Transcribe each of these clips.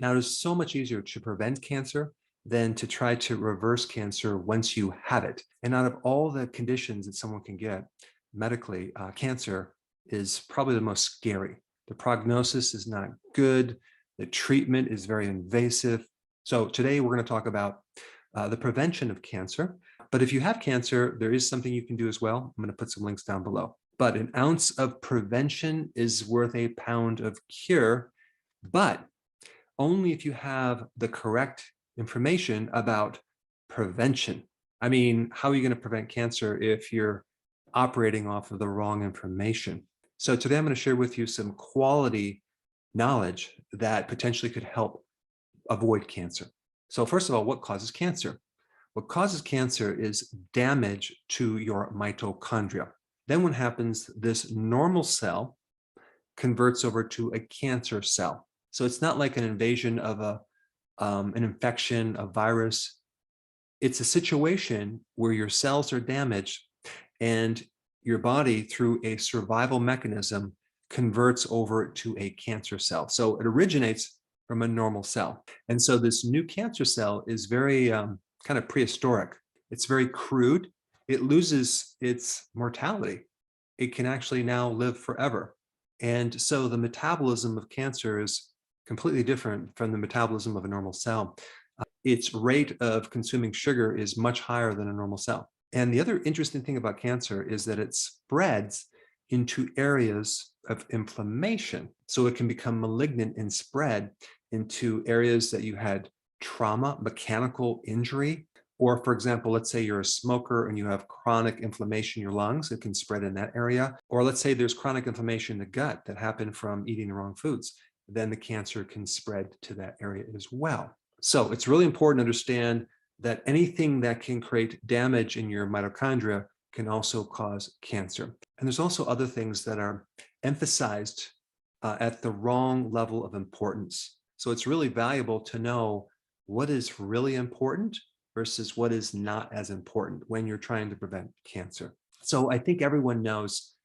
Now, it is so much easier to prevent cancer than to try to reverse cancer once you have it. And out of all the conditions that someone can get medically, cancer is probably the most scary. The prognosis is not good. The treatment is very invasive. So today we're going to talk about the prevention of cancer. But if you have cancer, there is something you can do as well. I'm going to put some links down below. But an ounce of prevention is worth a pound of cure, but only if you have the correct information about prevention. I mean, how are you going to prevent cancer if you're operating off of the wrong information? So today I'm going to share with you some quality knowledge that potentially could help avoid cancer. So first of all, what causes cancer? What causes cancer is damage to your mitochondria. Then what happens, this normal cell converts over to a cancer cell. So it's not like an invasion of an infection, a virus. It's a situation where your cells are damaged and your body, through a survival mechanism, converts over to a cancer cell. So it originates from a normal cell. And so this new cancer cell is very kind of prehistoric. It's very crude. It loses its mortality. It can actually now live forever. And so the metabolism of cancer is completely different from the metabolism of a normal cell. Its rate of consuming sugar is much higher than a normal cell. And the other interesting thing about cancer is that it spreads into areas of inflammation. So it can become malignant and spread into areas that you had trauma, mechanical injury, or for example, let's say you're a smoker and you have chronic inflammation in your lungs, it can spread in that area. Or let's say there's chronic inflammation in the gut that happened from eating the wrong foods, then the cancer can spread to that area as well. So it's really important to understand that anything that can create damage in your mitochondria can also cause cancer. And there's also other things that are emphasized at the wrong level of importance. So it's really valuable to know what is really important versus what is not as important when you're trying to prevent cancer. So I think everyone knows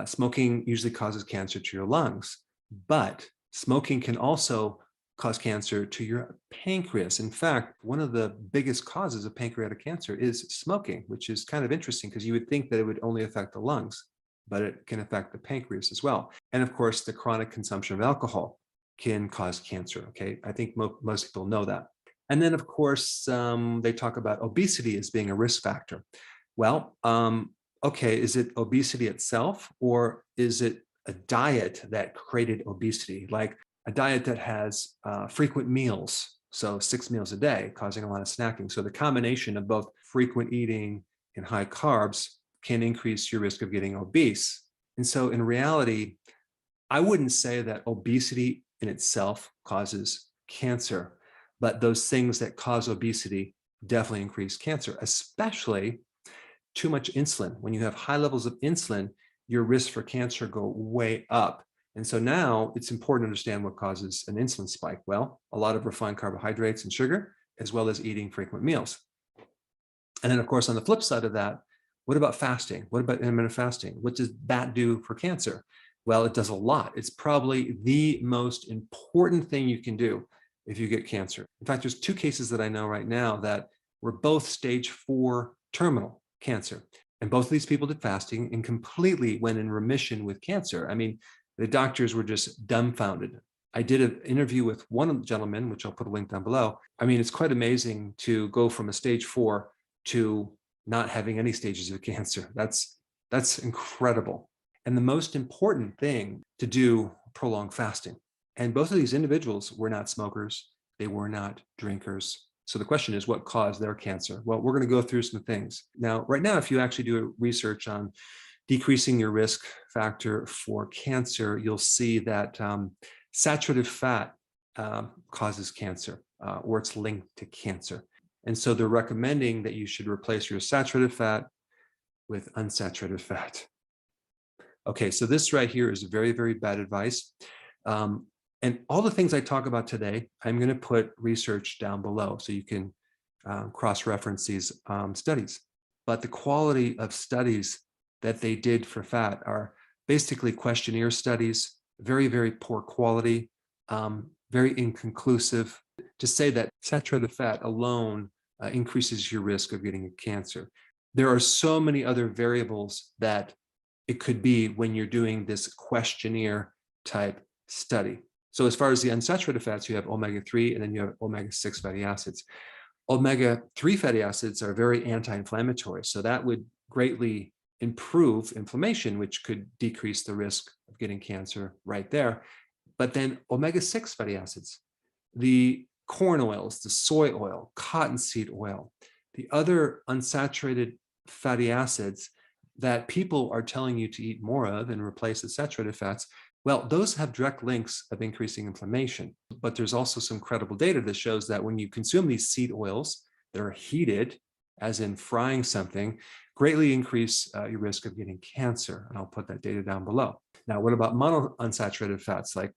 smoking usually causes cancer to your lungs, but smoking can also cause cancer to your pancreas. In fact, one of the biggest causes of pancreatic cancer is smoking, which is kind of interesting because you would think that it would only affect the lungs, but it can affect the pancreas as well. And of course, the chronic consumption of alcohol can cause cancer. Okay, I think most people know that. And then, of course, they talk about obesity as being a risk factor. Well, okay, is it obesity itself, or is it a diet that created obesity? Like a diet that has frequent meals, so 6 meals a day, causing a lot of snacking. So the combination of both frequent eating and high carbs can increase your risk of getting obese. And so in reality, I wouldn't say that obesity in itself causes cancer, but those things that cause obesity definitely increase cancer, especially too much insulin. When you have high levels of insulin, your risks for cancer go way up. And so now it's important to understand what causes an insulin spike. Well, a lot of refined carbohydrates and sugar, as well as eating frequent meals. And then, of course, on the flip side of that, what about fasting? What about intermittent fasting? What does that do for cancer? Well, it does a lot. It's probably the most important thing you can do if you get cancer. In fact, there's 2 cases that I know right now that were both stage 4 terminal cancer. And both of these people did fasting and completely went in remission with cancer. I mean, the doctors were just dumbfounded. I did an interview with one of the gentlemen, which I'll put a link down below. I mean, it's quite amazing to go from a stage 4 to not having any stages of cancer. That's incredible. And the most important thing to do, prolonged fasting. And both of these individuals were not smokers. They were not drinkers. So the question is, what caused their cancer? Well, we're going to go through some things. Now, right now, if you actually do research on decreasing your risk factor for cancer, you'll see that saturated fat causes cancer, or it's linked to cancer. And so they're recommending that you should replace your saturated fat with unsaturated fat. Okay, so this right here is very, very bad advice. And all the things I talk about today, I'm going to put research down below so you can cross-reference these studies. But the quality of studies that they did for fat are basically questionnaire studies, very, very poor quality. very inconclusive to say that saturated fat alone increases your risk of getting cancer. There are so many other variables that it could be when you're doing this questionnaire type study. So as far as the unsaturated fats, you have omega-3 and then you have omega-6 fatty acids. Omega-3 fatty acids are very anti-inflammatory, so that would greatly improve inflammation, which could decrease the risk of getting cancer right there. But then omega-6 fatty acids, the corn oils, the soy oil, cottonseed oil, the other unsaturated fatty acids that people are telling you to eat more of and replace the saturated fats, well, those have direct links of increasing inflammation. But there's also some credible data that shows that when you consume these seed oils that are heated, as in frying something, greatly increase your risk of getting cancer. And I'll put that data down below. Now, what about monounsaturated fats like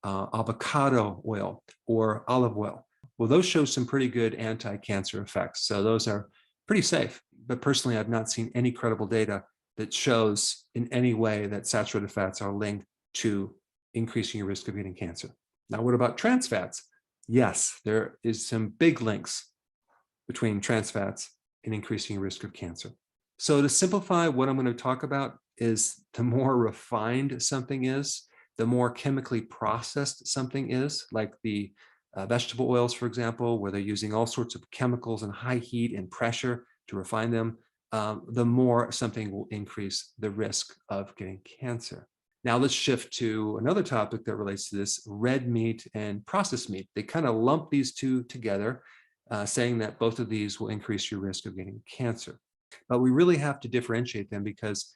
avocado oil or olive oil? Well, those show some pretty good anti-cancer effects. So those are pretty safe. But personally, I've not seen any credible data that shows in any way that saturated fats are linked to increasing your risk of getting cancer. Now, what about trans fats? Yes, there is some big links between trans fats and increasing your risk of cancer. So to simplify, what I'm going to talk about is the more refined something is, the more chemically processed something is, like the vegetable oils, for example, where they're using all sorts of chemicals and high heat and pressure to refine them, the more something will increase the risk of getting cancer. Now let's shift to another topic that relates to this: red meat and processed meat. They kind of lump these two together, saying that both of these will increase your risk of getting cancer. But we really have to differentiate them because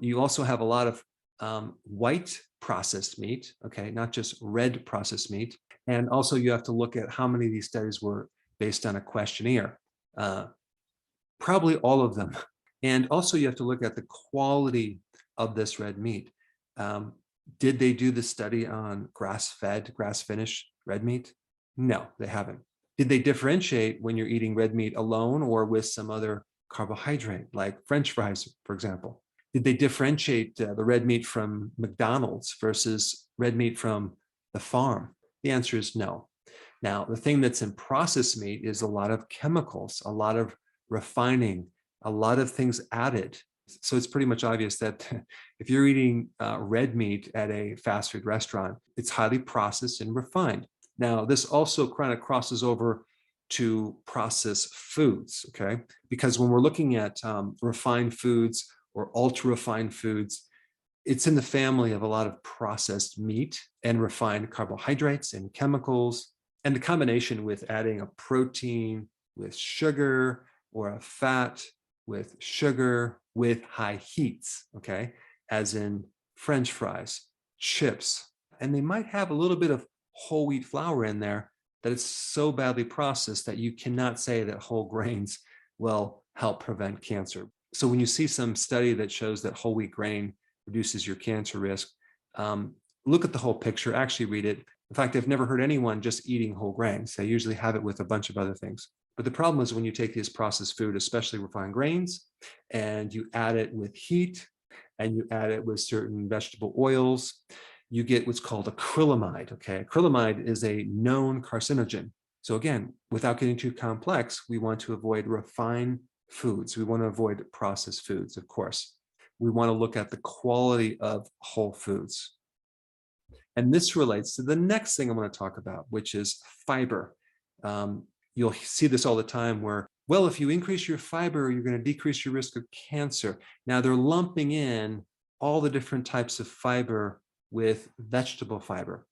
you also have a lot of white processed meat, okay, not just red processed meat. And also you have to look at how many of these studies were based on a questionnaire. Probably all of them. And also you have to look at the quality of this red meat. Did they do the study on grass-fed, grass-finished red meat? No, they haven't. Did they differentiate when you're eating red meat alone or with some other carbohydrate, like French fries, for example? Did they differentiate the red meat from McDonald's versus red meat from the farm? The answer is no. Now, the thing that's in processed meat is a lot of chemicals, a lot of refining, a lot of things added. So it's pretty much obvious that if you're eating red meat at a fast food restaurant, it's highly processed and refined. Now, this also kind of crosses over to processed foods, okay? Because when we're looking at refined foods or ultra refined foods, it's in the family of a lot of processed meat and refined carbohydrates and chemicals. And the combination with adding a protein with sugar or a fat with sugar with high heats, okay, as in French fries, chips, and they might have a little bit of whole wheat flour in there that it's so badly processed that you cannot say that whole grains will help prevent cancer. So when you see some study that shows that whole wheat grain reduces your cancer risk, look at the whole picture, actually read it. In fact, I've never heard anyone just eating whole grains. They usually have it with a bunch of other things. But the problem is when you take this processed food, especially refined grains, and you add it with heat, and you add it with certain vegetable oils, you get what's called acrylamide, okay? Acrylamide is a known carcinogen. So again, without getting too complex, we want to avoid refined foods. We want to avoid processed foods, of course. We want to look at the quality of whole foods. And this relates to the next thing I'm going to talk about, which is fiber. You'll see this all the time where, well, if you increase your fiber, you're going to decrease your risk of cancer. Now they're lumping in all the different types of fiber with vegetable fiber.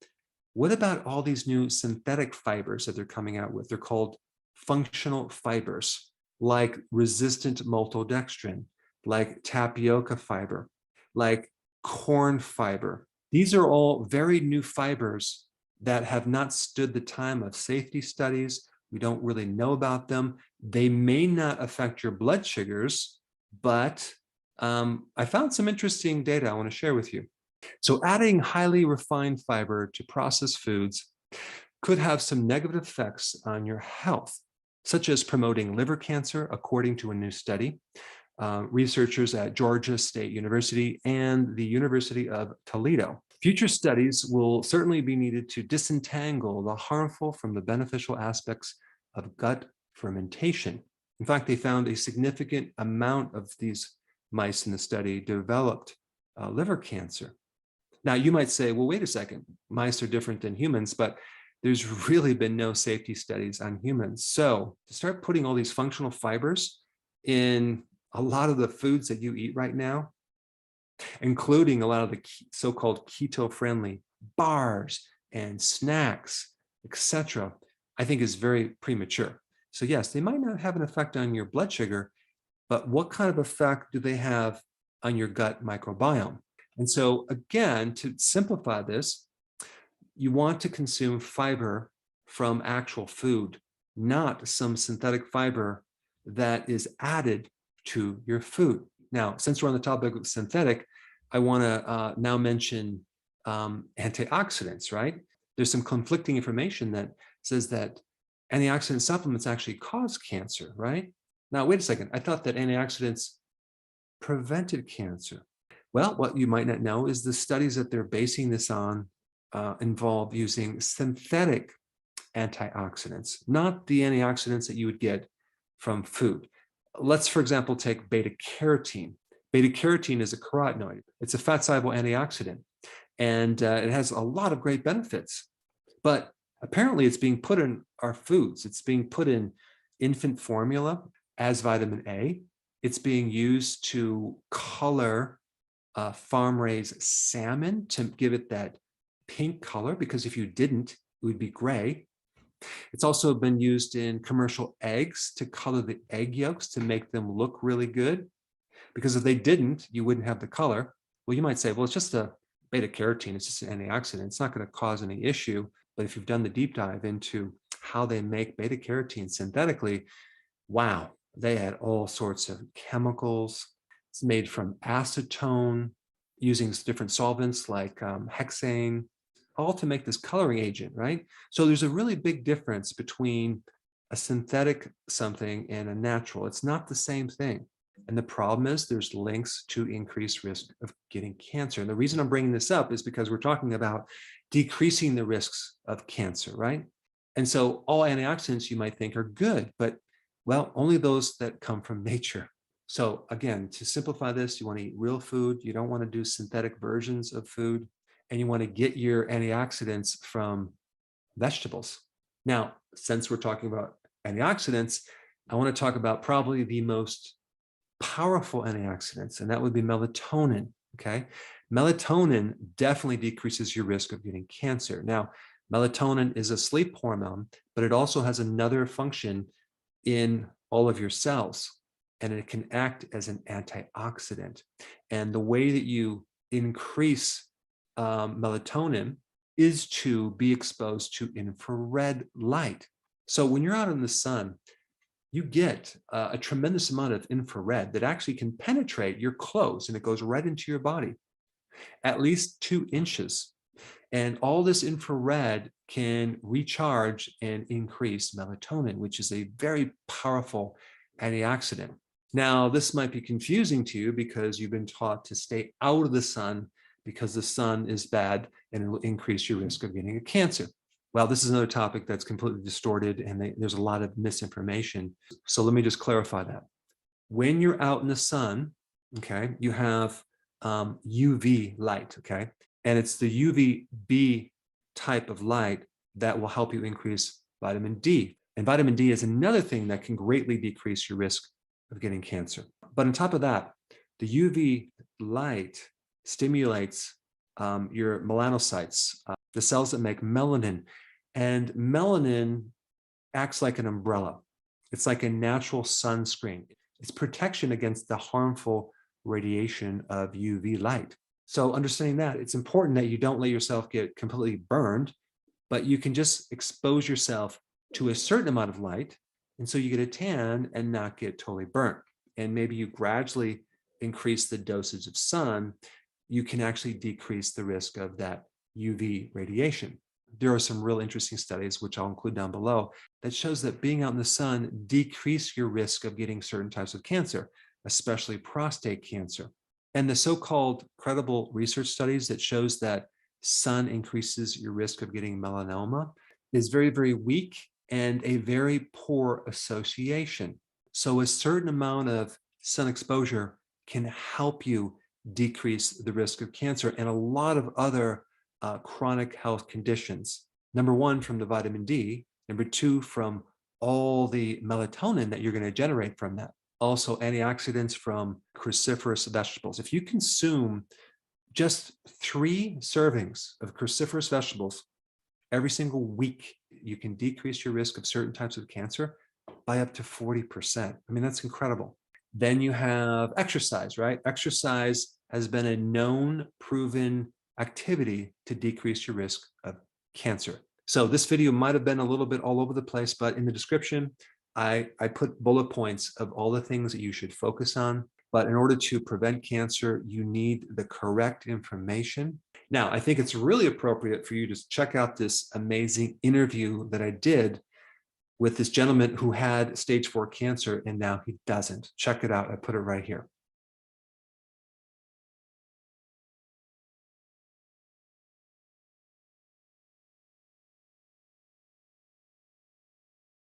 What about all these new synthetic fibers that they're coming out with? They're called functional fibers, like resistant maltodextrin, like tapioca fiber, like corn fiber. These are all very new fibers that have not stood the time of safety studies. We don't really know about them. They may not affect your blood sugars, but I found some interesting data I want to share with you. So adding highly refined fiber to processed foods could have some negative effects on your health, such as promoting liver cancer, according to a new study. Researchers at Georgia State University and the University of Toledo Future studies will certainly be needed to disentangle the harmful from the beneficial aspects of gut fermentation. In fact, they found a significant amount of these mice in the study developed liver cancer. Now, you might say, well, wait a second, mice are different than humans, but there's really been no safety studies on humans. So to start putting all these functional fibers in a lot of the foods that you eat right now, including a lot of the so-called keto-friendly bars and snacks, etc., I think is very premature. So yes, they might not have an effect on your blood sugar, but what kind of effect do they have on your gut microbiome? And so again, to simplify this, you want to consume fiber from actual food, not some synthetic fiber that is added to your food. Now, since we're on the topic of synthetic, I want to now mention antioxidants, right? There's some conflicting information that says that antioxidant supplements actually cause cancer, right? Now, wait a second. I thought that antioxidants prevented cancer. Well, what you might not know is the studies that they're basing this on involve using synthetic antioxidants, not the antioxidants that you would get from food. Let's, for example, take beta carotene. Beta carotene is a carotenoid. It's a fat-soluble antioxidant, and it has a lot of great benefits. But apparently, it's being put in our foods. It's being put in infant formula as vitamin A. It's being used to color farm-raised salmon to give it that pink color, because if you didn't, it would be gray. It's also been used in commercial eggs to color the egg yolks to make them look really good, because if they didn't, you wouldn't have the color. Well, you might say, well, it's just a beta carotene, it's just an antioxidant, it's not going to cause any issue. But if you've done the deep dive into how they make beta carotene synthetically, wow, they had all sorts of chemicals. It's made from acetone, using different solvents like hexane, all to make this coloring agent, right? So there's a really big difference between a synthetic something and a natural. It's not the same thing. And the problem is there's links to increased risk of getting cancer. And the reason I'm bringing this up is because we're talking about decreasing the risks of cancer, right? And so all antioxidants you might think are good, but well, only those that come from nature. So again, to simplify this, you want to eat real food. You don't want to do synthetic versions of food, and you want to get your antioxidants from vegetables. Now, since we're talking about antioxidants, I want to talk about probably the most powerful antioxidants, and that would be melatonin, okay? Melatonin definitely decreases your risk of getting cancer. Now, melatonin is a sleep hormone, but it also has another function in all of your cells, and it can act as an antioxidant. And the way that you increase melatonin is to be exposed to infrared light. So when you're out in the sun, you get a tremendous amount of infrared that actually can penetrate your clothes, and it goes right into your body, at least 2 inches. And all this infrared can recharge and increase melatonin, which is a very powerful antioxidant. Now, this might be confusing to you because you've been taught to stay out of the sun because the sun is bad and it will increase your risk of getting a cancer. Well, this is another topic that's completely distorted, and there's a lot of misinformation. So let me just clarify that. When you're out in the sun, okay, you have UV light, okay? And it's the UVB type of light that will help you increase vitamin D. And vitamin D is another thing that can greatly decrease your risk of getting cancer. But on top of that, the UV light stimulates your melanocytes, the cells that make melanin. And melanin acts like an umbrella. It's like a natural sunscreen. It's protection against the harmful radiation of UV light. So understanding that, it's important that you don't let yourself get completely burned, but you can just expose yourself to a certain amount of light, and so you get a tan and not get totally burnt. And maybe you gradually increase the dosage of sun, you can actually decrease the risk of that UV radiation. There are some real interesting studies, which I'll include down below, that shows that being out in the sun decrease your risk of getting certain types of cancer, especially prostate cancer. And the so-called credible research studies that shows that sun increases your risk of getting melanoma, is very, very weak and a very poor association. So a certain amount of sun exposure can help you decrease the risk of cancer and a lot of other chronic health conditions. Number one, from the vitamin D. Number two, from all the melatonin that you're going to generate from that. Also, antioxidants from cruciferous vegetables. If you consume just 3 servings of cruciferous vegetables every single week, you can decrease your risk of certain types of cancer by up to 40%. I mean, that's incredible. Then you have exercise, right? Exercise has been a known, proven activity to decrease your risk of cancer. So this video might have been a little bit all over the place, but in the description, I put bullet points of all the things that you should focus on. But in order to prevent cancer, you need the correct information. Now, I think it's really appropriate for you to check out this amazing interview that I did with this gentleman who had stage 4 cancer and now he doesn't. Check it out. I put it right here.